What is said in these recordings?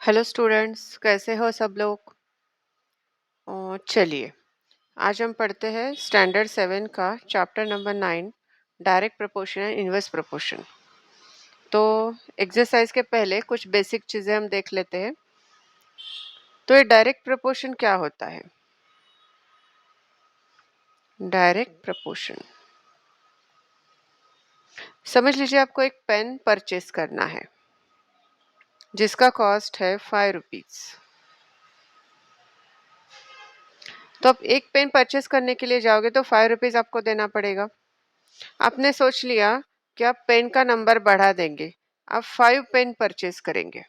Hello students, कैसे हो सब लोग। चलिए, आज हम पढ़ते हैं स्टैंडर्ड 7 का chapter number 9, direct proportion and inverse proportion. तो एक्सरसाइज के पहले कुछ बेसिक चीज़ें हम देख लेते हैं। तो ये डायरेक्ट प्रपोर्शन क्या होता है? डायरेक्ट प्रपोर्शन, समझ लीजिए आपको एक पेन परचेस करना है जिसका कॉस्ट है 5 रुपीज़। तो आप एक पेन परचेस करने के लिए जाओगे तो 5 रुपीज़ आपको देना पड़ेगा। आपने सोच लिया कि आप पेन का नंबर बढ़ा देंगे, आप 5 पेन परचेस करेंगे,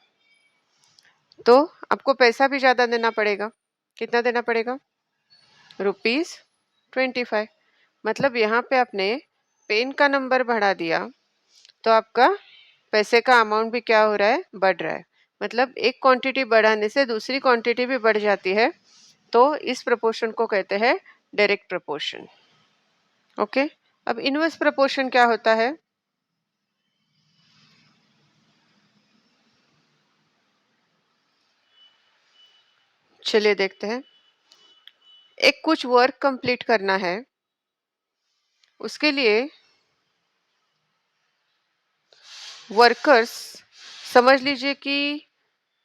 तो आपको पैसा भी ज़्यादा देना पड़ेगा। कितना देना पड़ेगा? ₹25। मतलब यहाँ पे आपने पेन का नंबर बढ़ा दिया तो आपका पैसे का अमाउंट भी क्या हो रहा है? बढ़ रहा है। मतलब एक क्वांटिटी बढ़ाने से दूसरी क्वांटिटी भी बढ़ जाती है। तो इस प्रपोर्शन को कहते हैं डायरेक्ट प्रपोर्शन। ओके, अब इनवर्स प्रपोर्शन क्या होता है? चलिए देखते हैं। एक कुछ वर्क कंप्लीट करना है, उसके लिए वर्कर्स, समझ लीजिए कि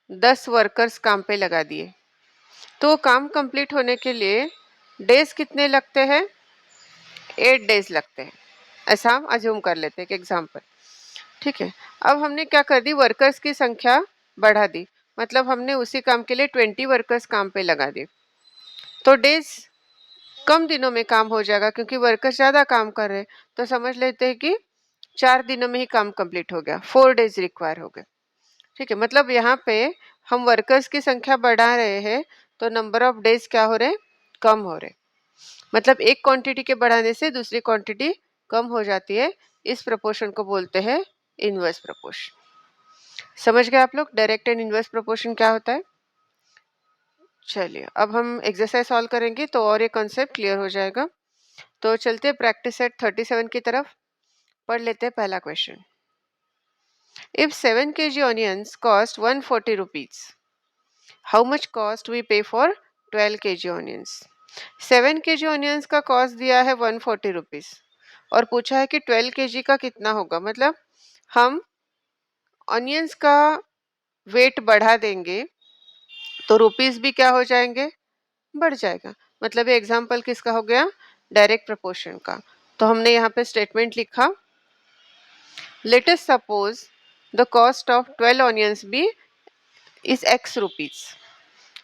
10 वर्कर्स काम पे लगा दिए। तो काम कंप्लीट होने के लिए डेज कितने लगते हैं? 8 डेज लगते हैं। ऐसा हम अज्यूम कर लेते हैं एक एग्जाम्पल। ठीक है, अब हमने क्या कर दी? वर्कर्स की संख्या बढ़ा दी। मतलब हमने उसी काम के लिए 20 वर्कर्स काम पे लगा दिए। तो डेज कम दिनों में काम हो जाएगा क्योंकि वर्कर्स ज़्यादा काम कर रहे हैं। तो समझ लेते हैं कि 4 दिनों में ही काम कंप्लीट हो गया, 4 डेज रिक्वायर हो गए। ठीक है, मतलब यहाँ पे हम वर्कर्स की संख्या बढ़ा रहे हैं तो नंबर ऑफ डेज क्या हो रहे हैं? कम हो रहे। मतलब एक क्वांटिटी के बढ़ाने से दूसरी क्वांटिटी कम हो जाती है। इस प्रपोर्शन को बोलते हैं इनवर्स प्रपोर्शन। समझ गए आप लोग डायरेक्ट एंड इनवर्स प्रपोर्शन क्या होता है? चलिए, अब हम एक्सरसाइज सॉल्व करेंगे तो और ये कॉन्सेप्ट क्लियर हो जाएगा। तो चलते हैं प्रैक्टिस सेट 37 की तरफ। पढ़ लेते हैं पहला question. If 7 kg onions cost 140 rupees, how much cost we pay for 12 kg onions? 7 kg onions का कॉस्ट दिया है 140 रुपीज और पूछा है कि 12 kg का कितना होगा। मतलब हम ऑनियंस का वेट बढ़ा देंगे तो रुपीस भी क्या हो जाएंगे? बढ़ जाएगा। मतलब ये एग्जाम्पल किसका हो गया? डायरेक्ट प्रपोर्शन का। तो हमने यहाँ पे स्टेटमेंट लिखा, let us suppose the cost of 12 onions be is x rupees.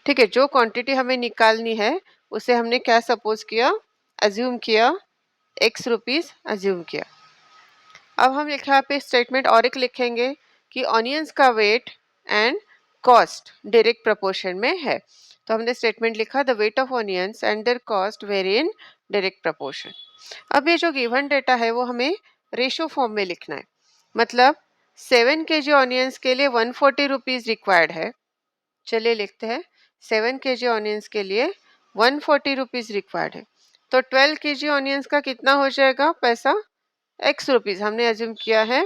ठीक है, जो क्वांटिटी हमें निकालनी है उसे हमने क्या सपोज किया? अज्यूम किया, x रुपीज अज्यूम किया। अब हम यहाँ पे स्टेटमेंट और एक लिखेंगे कि ऑनियंस का weight and cost direct proportion में है। तो हमने स्टेटमेंट लिखा, the weight of onions and their cost vary in direct proportion. अब ये जो गिवन डेटा है वो हमें रेशो फॉर्म में लिखना है। मतलब 7 kg ऑनियंस के लिए 140 रुपीज रिक्वायर्ड है। चलिए लिखते हैं, 7 kg ऑनियंस के लिए 140 रुपीज रिक्वायर्ड है। तो 12 kg ऑनियंस का कितना हो जाएगा पैसा? x rupees. हमने अज्यूम किया है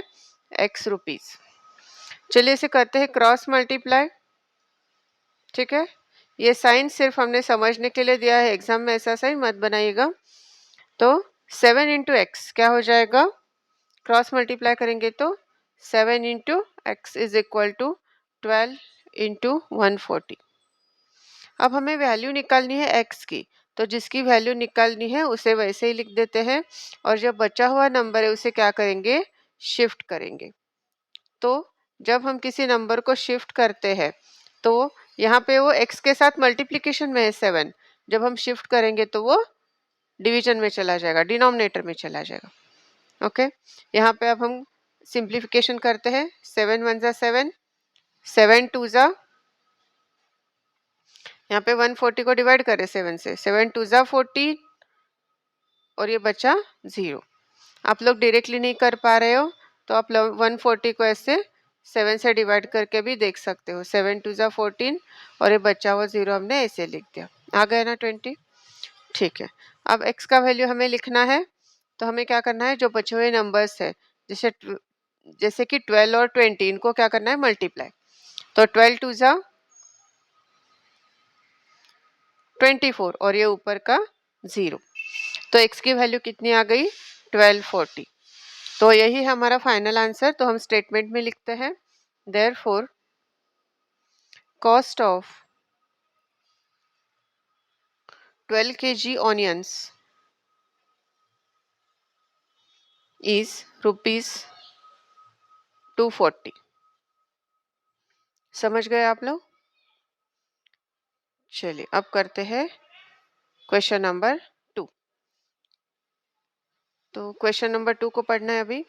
x रुपीज। चलिए इसे करते हैं क्रॉस मल्टीप्लाई। ठीक है, ये साइन सिर्फ हमने समझने के लिए दिया है, एग्जाम में ऐसा साइन मत बनाइएगा। तो 7 इंटू एक्स क्या हो जाएगा? क्रॉस मल्टीप्लाई करेंगे तो 7 into x is equal to 12 into 140। अब हमें वैल्यू निकालनी है x की, तो जिसकी वैल्यू निकालनी है उसे वैसे ही लिख देते हैं और जो बचा हुआ नंबर है उसे क्या करेंगे? शिफ्ट करेंगे। तो जब हम किसी नंबर को शिफ्ट करते हैं तो यहाँ पे वो x के साथ मल्टीप्लिकेशन में है 7, जब हम शिफ्ट करेंगे तो वो डिवीजन में चला जाएगा, डिनोमिनेटर में चला जाएगा। ओके, यहाँ पे अब हम सिंप्लीफिकेशन करते हैं। 7 1 जा 7, 7 2 जा, यहाँ पे 140 को डिवाइड करें 7 से, 7 2 जा 14 और ये बचा 0। आप लोग डायरेक्टली नहीं कर पा रहे हो तो आप 140 को ऐसे 7 से डिवाइड करके भी देख सकते हो। 7 2 जा 14 और ये बचा हुआ 0 हमने ऐसे लिख दिया। आ गया ना 20? ठीक है, अब x का वैल्यू हमें लिखना है। तो हमें क्या करना है? जो बचे हुए नंबर्स है जैसे कि 12 और 20, इनको क्या करना है? मल्टीप्लाई। तो 12 2 जा 24 और ये ऊपर का 0। तो x की वैल्यू कितनी आ गई? 1240। तो यही हमारा फाइनल आंसर। तो हम स्टेटमेंट में लिखते हैं therefore cost of 12 kg onions is rupees 240। समझ गए आप लोग? चलिए अब करते हैं क्वेश्चन नंबर 2। तो क्वेश्चन नंबर 2 को पढ़ना है अभी।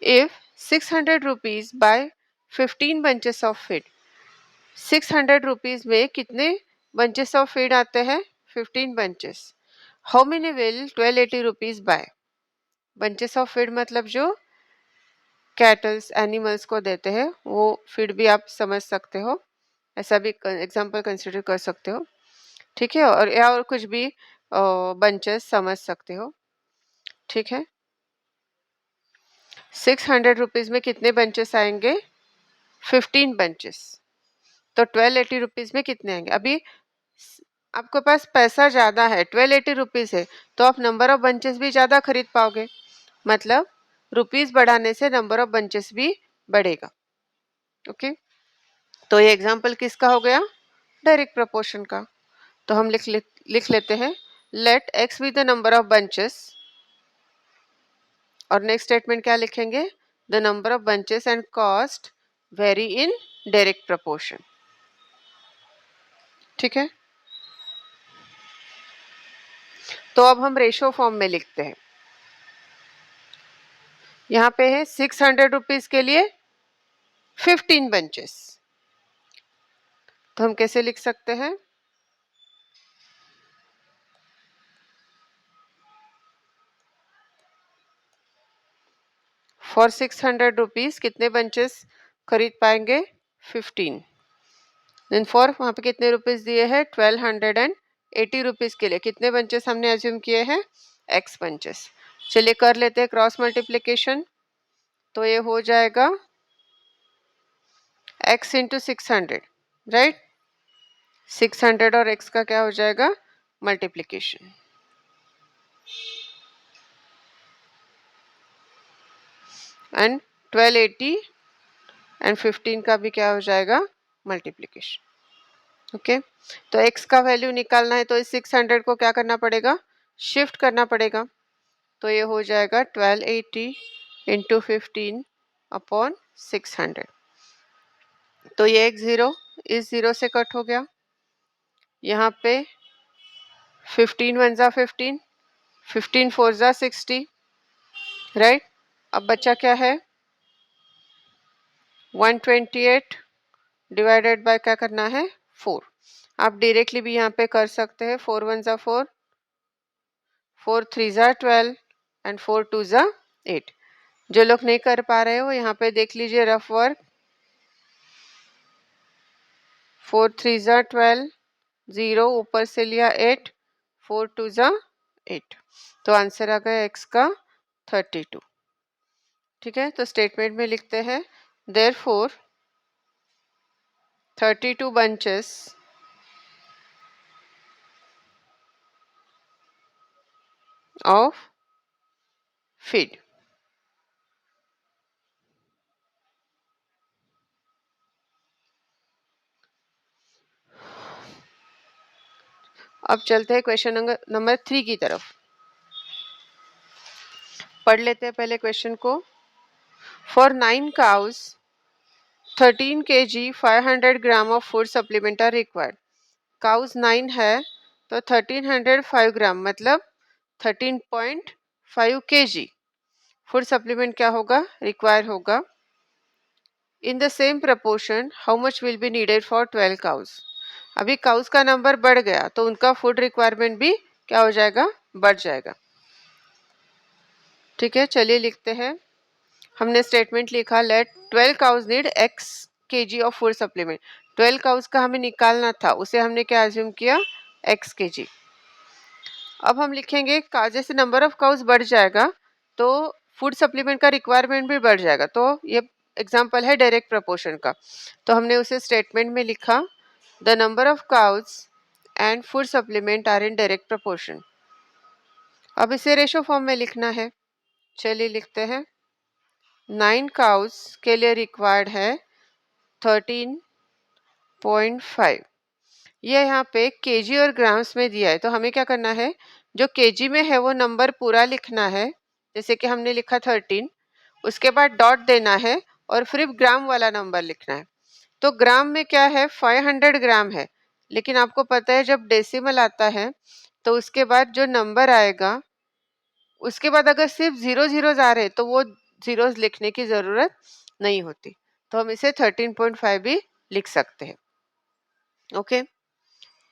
If 600 rupees buy 15 bunches of feed, 600 rupees में कितने बंचेस ऑफ फीड आते हैं? 15 bunches. How many will 1280 rupees buy? Bunches of feed मतलब जो कैटल्स एनिमल्स को देते हैं वो फीड भी आप समझ सकते हो, ऐसा भी एग्जांपल कंसिडर कर सकते हो, ठीक है, और या और कुछ भी बंचेस समझ सकते हो, ठीक है। 600 रुपीज में कितने बंचेस आएंगे? 15 बंचेस। तो 1280 रुपीज में कितने आएंगे? अभी आपके पास पैसा ज़्यादा है, 1280 रुपीज है, तो आप नंबर ऑफ बंचेस भी ज़्यादा खरीद पाओगे, मतलब रुपीज बढ़ाने से नंबर ऑफ बंचेस भी बढ़ेगा। ओके, तो ये एग्जाम्पल किसका हो गया? डायरेक्ट प्रोपोर्शन का। तो हम लिख लेते हैं let x be the number of bunches, और नेक्स्ट स्टेटमेंट क्या लिखेंगे? The number of bunches and cost vary in direct proportion, ठीक है। तो अब हम रेशो फॉर्म में लिखते हैं। यहाँ पे है 600 रुपीज के लिए 15 बंचेस, तो हम कैसे लिख सकते हैं? फॉर 600 रुपीज कितने बंचेस खरीद पाएंगे? 15। देन फॉर वहाँ पे कितने रुपीज दिए हैं? 1280 रुपीज के लिए कितने बंचेस हमने एज्यूम किए हैं? x bunches. चलिए कर लेते हैं क्रॉस मल्टीप्लिकेशन। तो ये हो जाएगा x इंटू 600, राइट। 600 और x का क्या हो जाएगा? मल्टीप्लिकेशन। एंड 1280 एंड 15 का भी क्या हो जाएगा? मल्टीप्लिकेशन। ओके, तो x का वैल्यू निकालना है तो इस 600 को क्या करना पड़ेगा? शिफ्ट करना पड़ेगा। तो ये हो जाएगा 1280 इंटू 15 अपॉन 600। तो ये एक जीरो इस जीरो से कट हो गया। यहाँ पे 15 वन ज़ा 15, 15 फोर ज़ा 60, राइट। अब बचा क्या है? 128 डिवाइडेड बाय क्या करना है? 4। आप डायरेक्टली भी यहाँ पे कर सकते हैं। 4 वन ज़ा 4, 4 थ्री ज़ा 12 एंड 4 टू ज़ा 8। जो लोग नहीं कर पा रहे हो यहाँ पे देख लीजिए रफ वर्क। 4 थ्री ज़ा 12, 0 ऊपर से लिया 8, 4 टू ज़ा 8। तो आंसर आ गया x का 32, ठीक है। तो स्टेटमेंट में लिखते हैं देयरफॉर 32 बंचेस ऑफ फीड। अब चलते हैं क्वेश्चन नंबर 3 की तरफ। पढ़ लेते हैं पहले क्वेश्चन को। For 9 cows 13 kg 500 gram of food supplement are required. Cows 9 है तो 1305 ग्राम मतलब 13.5 kg फूड सप्लीमेंट क्या होगा? रिक्वायर होगा। In the same proportion how much will be needed for 12 cows. अभी काउस का नंबर बढ़ गया तो उनका फूड रिक्वायरमेंट भी क्या हो जाएगा? बढ़ जाएगा, ठीक है। चलिए लिखते हैं। हमने स्टेटमेंट लिखा let 12 cows need x kg of food supplement. 12 cows का हमें निकालना था, उसे हमने क्या एज्यूम किया? x kg। अब हम लिखेंगे जैसे नंबर ऑफ काउस बढ़ जाएगा तो फूड सप्लीमेंट का रिक्वायरमेंट भी बढ़ जाएगा। तो ये एग्जांपल है डायरेक्ट प्रोपोर्शन का। तो हमने उसे स्टेटमेंट में लिखा the number of cows and food supplement are in direct proportion. अब इसे रेशो फॉर्म में लिखना है। चलिए लिखते हैं। 9 काउस के लिए रिक्वायर्ड है 13.5। ये यहाँ पे केजी और ग्राम्स में दिया है, तो हमें क्या करना है, जो केजी में है वो नंबर पूरा लिखना है, जैसे कि हमने लिखा 13, उसके बाद डॉट देना है और फिर ग्राम वाला नंबर लिखना है। तो ग्राम में क्या है, 500 ग्राम है, लेकिन आपको पता है जब डेसिमल आता है तो उसके बाद जो नंबर आएगा उसके बाद अगर सिर्फ जीरो जीरोज आ रहे तो वो जीरोज लिखने की जरूरत नहीं होती, तो हम इसे 13.5 भी लिख सकते हैं। ओके,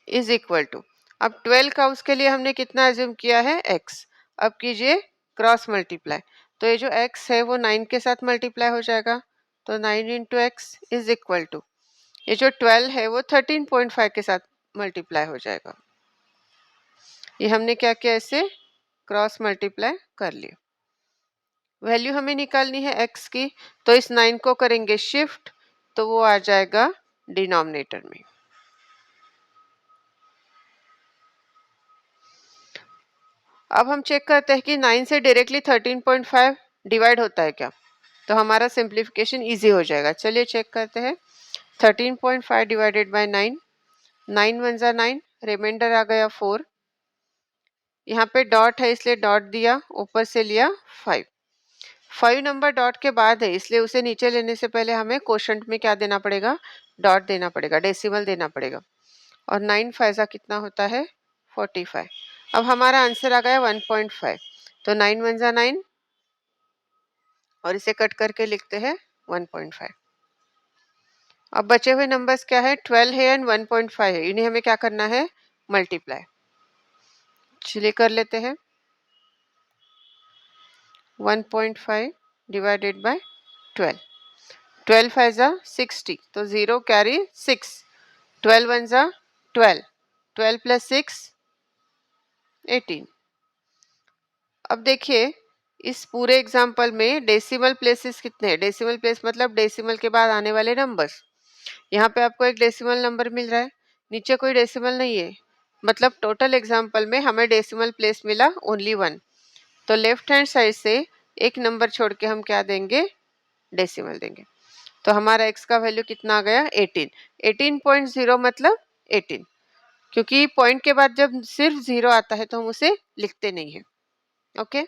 इज इक्वल टू, अब 12 का उसके लिए हमने कितना एज्यूम किया है, x। अब कीजिए क्रॉस मल्टीप्लाई, तो ये जो x है वो 9 के साथ मल्टीप्लाई हो जाएगा, तो 9 into x is equal to, ये जो 12 है वो 13.5 के साथ मल्टीप्लाई हो जाएगा। ये हमने क्या किया, इसे क्रॉस मल्टीप्लाई कर लिया। वैल्यू हमें निकालनी है x की, तो इस 9 को करेंगे शिफ्ट, तो वो आ जाएगा डिनोमिनेटर में। अब हम चेक करते हैं कि 9 से डायरेक्टली 13.5 डिवाइड होता है क्या, तो हमारा सिंप्लीफिकेशन इजी हो जाएगा। चलिए चेक करते हैं। 13.5 डिवाइडेड बाय 9, 9 वन जा 9, रिमाइंडर आ गया 4, यहाँ पे डॉट है इसलिए डॉट दिया, ऊपर से लिया 5। 5 नंबर डॉट के बाद है इसलिए उसे नीचे लेने से पहले हमें कोशंट में क्या देना पड़ेगा, डॉट देना पड़ेगा, डेसिमल देना पड़ेगा। और 9 फाइजा कितना होता है, 45। अब हमारा आंसर आ गया 1.5, तो 9 वन जा 9 और इसे कट करके लिखते हैं 1.5। अब बचे हुए नंबर्स क्या है, 12 है एंड 1.5 है, इन्हें हमें क्या करना है, मल्टीप्लाई। चलिए कर लेते हैं। 1.5 डिवाइडेड बाय 12, 12 फाइव जा 60, तो 0 कैरी 6, 12 वन जा 12, 12 प्लस 6 18। अब देखिए इस पूरे एग्जाम्पल में डेसिमल प्लेसेस कितने हैं, डेसिमल प्लेस मतलब डेसिमल के बाद आने वाले नंबर्स। यहाँ पे आपको एक डेसिमल नंबर मिल रहा है, नीचे कोई डेसिमल नहीं है, मतलब टोटल एग्जाम्पल में हमें डेसिमल प्लेस मिला ओनली 1, तो लेफ्ट हैंड साइड से एक नंबर छोड़ के हम क्या देंगे, डेसिमल देंगे। तो हमारा x का वैल्यू कितना आ गया, 18। 18.0 मतलब 18, क्योंकि पॉइंट के बाद जब सिर्फ जीरो आता है तो हम उसे लिखते नहीं है। ओके,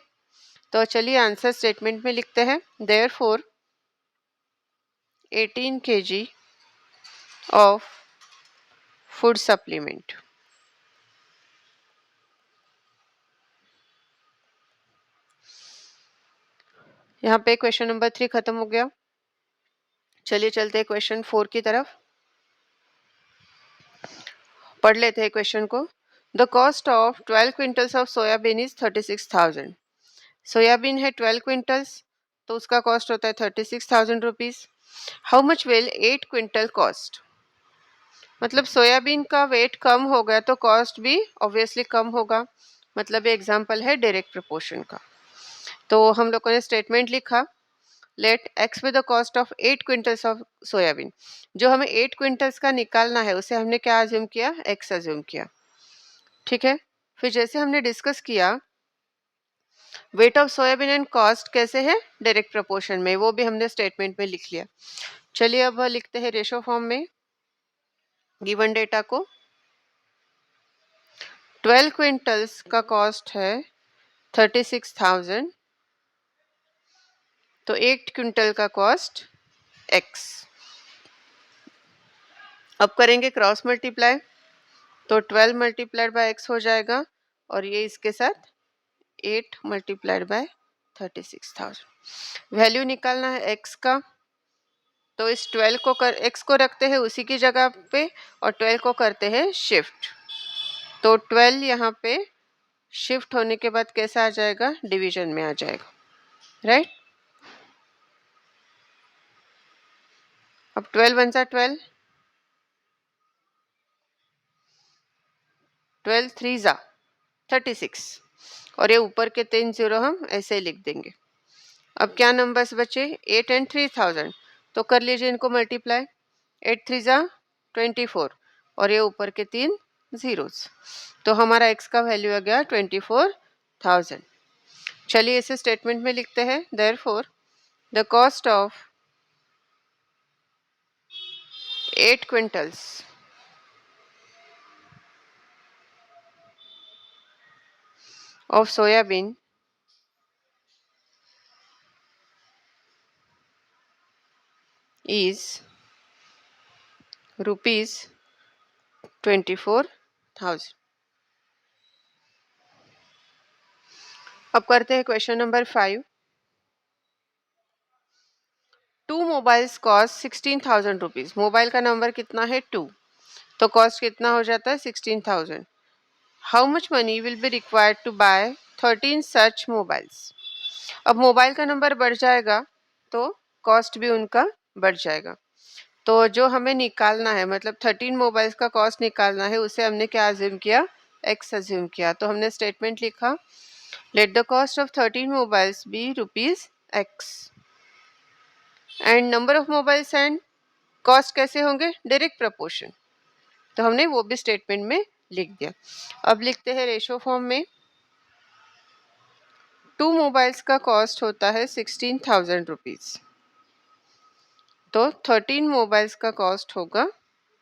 तो चलिए आंसर स्टेटमेंट में लिखते हैं। Therefore 18 kg of food supplement. यहाँ पे क्वेश्चन नंबर 3 खत्म हो गया। चलिए चलते हैं क्वेश्चन 4 की तरफ, पढ़ लेते हैं क्वेश्चन को। The cost of 12 quintals of soybean is 36,000। Soybean है 12 क्विंटल्स, तो उसका कॉस्ट होता है 36,000 rupees. How much will 8 quintal cost, मतलब सोयाबीन का वेट कम हो गया तो कॉस्ट भी ऑब्वियसली कम होगा, मतलब ये एग्जांपल है डायरेक्ट प्रोपोर्शन का। तो हम लोगों ने स्टेटमेंट लिखा, let x with the cost of 8 quintals of soybean. जो हमें 8 क्विंटल्स का निकालना है उसे हमने क्या अज्यूम किया, एक्स अज्यूम किया। ठीक है, फिर जैसे हमने डिस्कस किया weight of soybean and cost कैसे है, डायरेक्ट प्रोपोर्शन में, वो भी हमने स्टेटमेंट में लिख लिया। चलिए अब लिखते हैं रेशो फॉर्म में गिवन डेटा को। 12 क्विंटल्स का कॉस्ट है 36,000, तो 8 क्विंटल का कॉस्ट x। अब करेंगे क्रॉस मल्टीप्लाई, तो 12 मल्टीप्लाइड बाय x हो जाएगा और ये इसके साथ 8 मल्टीप्लाइड बाय 36,000। वैल्यू निकालना है x का, तो इस 12 को x को रखते हैं उसी की जगह पे और 12 को करते हैं शिफ्ट, तो 12 यहाँ पे शिफ्ट होने के बाद कैसा आ जाएगा, डिवीजन में आ जाएगा, राइट। अब 12 वन जा 12, 12 थ्री जा 36, और ये ऊपर के 3 जीरो हम ऐसे ही लिख देंगे। अब क्या नंबर्स बचे, 8 एंड 3,000, तो कर लीजिए इनको मल्टीप्लाई। 8 थ्री जा 24 और ये ऊपर के 3 zeros. तो हमारा x का वैल्यू आ गया 24,000. चलिए इसे स्टेटमेंट में लिखते हैं. Therefore, the cost of 8 quintals of soybean is rupees 24,000. अब करते हैं question number 5. Two mobiles cost 16,000 rupees. Mobile का नंबर कितना है? 2. तो कॉस्ट कितना हो जाता है? 16,000. How much money will be required to buy 13 such mobiles. अब मोबाइल का नंबर बढ़ जाएगा तो कॉस्ट भी उनका बढ़ जाएगा. तो जो हमें निकालना है, मतलब 13 मोबाइल्स का कॉस्ट निकालना है, उसे हमने क्या अज्यूम किया? एक्स अज्यूम किया. तो हमने स्टेटमेंट लिखा, let the cost of 13 mobiles be rupees x. And number of mobiles and cost कैसे होंगे? Direct proportion. तो हमने वो भी स्टेटमेंट में लिख दिया. अब लिखते हैं रेशो फॉर्म में. टू मोबाइल्स का कॉस्ट होता है 16,000 रुपीज. तो 13 मोबाइल्स का कॉस्ट होगा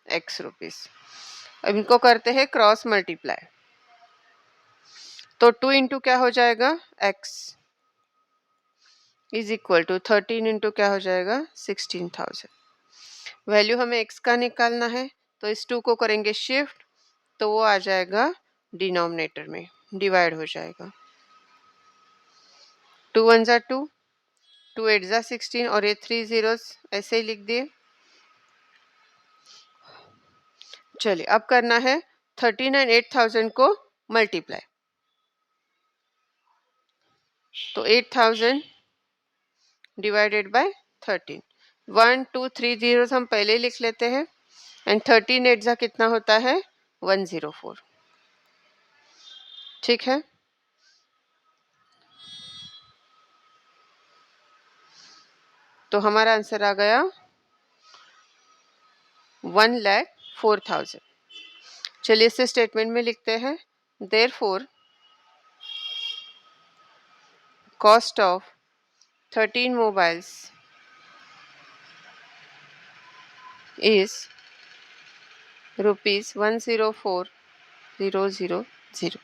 एक्स रुपीज. अब इनको करते हैं क्रॉस मल्टीप्लाई. तो 2 इंटू क्या हो जाएगा? X is equal to 13 into क्या हो जाएगा? 16,000. वैल्यू हमें एक्स का निकालना है, तो इस 2 को करेंगे शिफ्ट, तो वो आ जाएगा डिनोमिनेटर में, डिवाइड हो जाएगा. 2 1 जा 2, 2 8 जा 16 और ये 3 zeros ऐसे ही लिख दिए. चलिए अब करना है 13 एंड 8,000 को मल्टीप्लाई. तो 8,000 डिवाइडेड बाय 13. 1 2 3 zeros हम पहले लिख लेते हैं. एंड 13 8 जा कितना होता है? 104. ठीक है. तो हमारा आंसर आ गया 1,04,000. चलिए इसे स्टेटमेंट में लिखते हैं. Therefore cost of 13 mobiles is rupees 104,000.